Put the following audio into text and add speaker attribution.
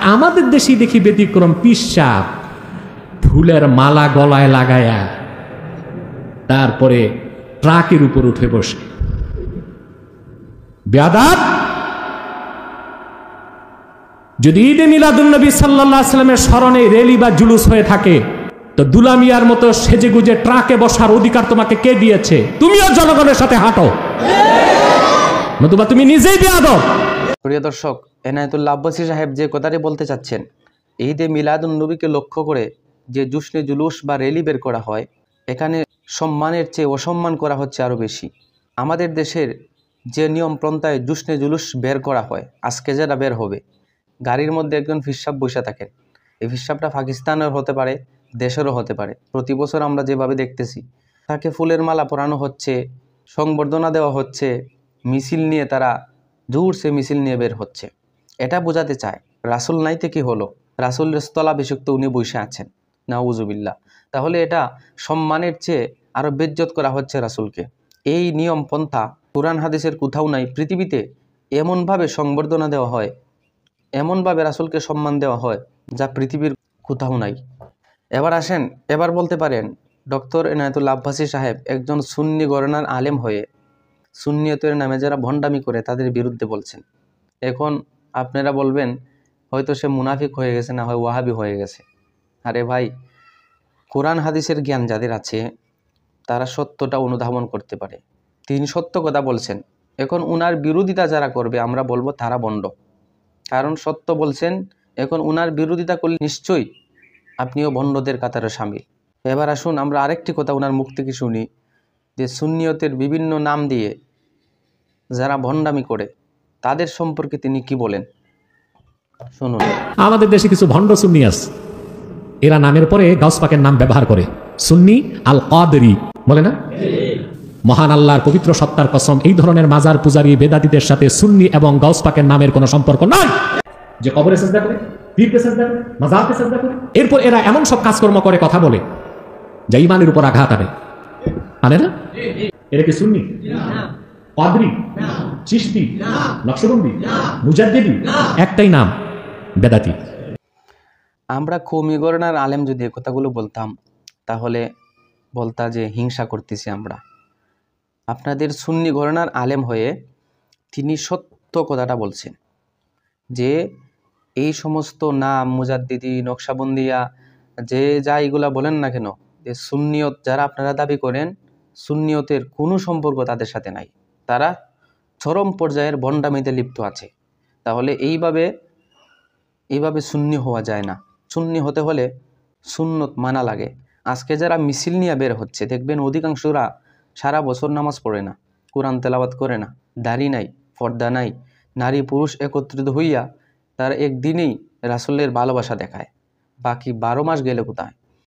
Speaker 1: আমাদের দেশে দেখি ব্যতিক্রম, পিসাব ফুলের মালা গলায় লাগায়া তারপরে ট্রাকের উপর উঠে বসে। বেয়াদব! যদি ঈদে মিলাদুন্নবী সাল্লাল্লাহু আলাইহি ওয়াসাল্লামের স্মরণে র্যালি বা জুলুস হয়ে থাকে, তো দুলামিয়ার মতো সেজে গুজে ট্রাকে বসার অধিকার তোমাকে কে দিয়েছে? তুমিও জনগণের সাথে হাঁটো, নতুবা তুমি নিজেই বেয়াদব।
Speaker 2: প্রিয় দর্শক, এনায়েতুল্লাহ আব্বাসী সাহেব যে কথাটি বলতে চাচ্ছেন, ঈদে মিলাদুন্নবীকে লক্ষ্য করে যে জুসনে জুলুস বা র্যালি বের করা হয়, এখানে সম্মানের চেয়ে অসম্মান করা হচ্ছে আরও বেশি। আমাদের দেশের যে নিয়ম পন্থায় জুসনে জুলুস বের করা হয়, আজকে যারা বের হবে, গাড়ির মধ্যে একজন ফিসাব বসে থাকেন। এই ফিসাবটা পাকিস্তানের হতে পারে, দেশেরও হতে পারে। প্রতি বছর আমরা যেভাবে দেখতেছি, তাকে ফুলের মালা পরানো হচ্ছে, সংবর্ধনা দেওয়া হচ্ছে, মিছিল নিয়ে তারা জোরসে মিছিল নিয়ে বের হচ্ছে। এটা বোঝাতে চায় রাসূল নাইতে কি হলো, রাসূলের স্থলাভিষিক্ত উনি বসে আছেন, নাউজুবিল্লাহ। তাহলে এটা সম্মানের চেয়ে আরও বেজ্জত করা হচ্ছে রাসূলকে। এই নিয়ম পন্থা কুরআন হাদিসের কোথাও নাই। পৃথিবীতে এমনভাবে সংবর্ধনা দেওয়া হয়, এমনভাবে রাসূলকে সম্মান দেওয়া হয়, যা পৃথিবীর কোথাও নাই। এবার আসেন, এবার বলতে পারেন ডক্টর এনায়েতুল্লাহ আব্বাসী সাহেব একজন সুন্নি ঘরানার আলেম হয়ে সুন্নিয়তের নামে যারা ভণ্ডামি করে তাদের বিরুদ্ধে বলছেন। এখন আপনারা বলবেন হয়তো সে মুনাফিক হয়ে গেছে, না হয় ওয়াহাবি হয়ে গেছে। আরে ভাই, কোরআন হাদিসের জ্ঞান যাদের আছে তারা সত্যটা অনুধাবন করতে পারে। তিনি সত্য কথা বলছেন। এখন উনার বিরোধিতা যারা করবে আমরা বলবো তারা ভণ্ড, কারণ সত্য বলছেন। এখন উনার বিরোধিতা করলে নিশ্চয়ই আপনিও ভণ্ডদের কাতারে শামিল। এবার আসুন আমরা আরেকটি কথা উনার মুখ থেকে শুনি, যে সুন্নিয়তের বিভিন্ন নাম দিয়ে যারা ভণ্ডামি করে তাদের সম্পর্কে তিনি কি বলেন, শুনুন।
Speaker 1: আমাদের দেশে কিছু ভণ্ড সুন্নি আছে, এরা নামের পরে গাউস পাকের নাম ব্যবহার করে। সুন্নি আল কাদেরি বলে না? মহান আল্লাহর পবিত্র সত্তার কসম, এই ধরনের মাজার পূজারী বেদাতীদের সাথে সুন্নি এবং গাউস পাকের নামের কোনো সম্পর্ক নাই। যে কবরে সাজদা করে, পীরকে সাজদা করে, মাজারকে সাজদা করে, এরপর এরা এমন সব কাজকর্ম করে, কথা বলে যা ইমানের উপর আঘাত আনে, আনে না? এরা কি সুন্নি? কাদরি, চিশতি, নকশবন্দি, মুজাদ্দিদি, একটাই নাম, বেদাতি।
Speaker 2: আমরা কওমি ঘরানার আলেম যদি এই কথাগুলো বলতাম, তাহলে বলতা যে হিংসা করতেছি আমরা। আপনাদের সুন্নি ঘরানার আলেম হয়ে তিনি সত্য কথাটা বলছেন, যে এই সমস্ত নাম মুজাদ্দিদি, নকশবন্দিয়া, যে যা এগুলা বলেন না কেন, যে সুন্নিয়ত যারা আপনারা দাবি করেন, সুন্নিয়তের কোনো সম্পর্ক তাদের সাথে নাই। তারা চরম পর্যায়ের ভণ্ডামিতে লিপ্ত আছে। তাহলে এইভাবে সুন্নি হওয়া যায় না। সুন্নি হতে হলে সুন্নত মানা লাগে। আজকে যারা মিছিল নিয়ে বের হচ্ছে, দেখবেন অধিকাংশরা সারা বছর নামাজ পড়ে না, কোরআন তেলাওয়াত করে না, দাড়ি নাই, পর্দা নাই, নারী পুরুষ একত্রিত হইয়া তারা একদিনেই রাসূলের ভালোবাসা দেখায়। বাকি 12 মাস গেলে কোথায়?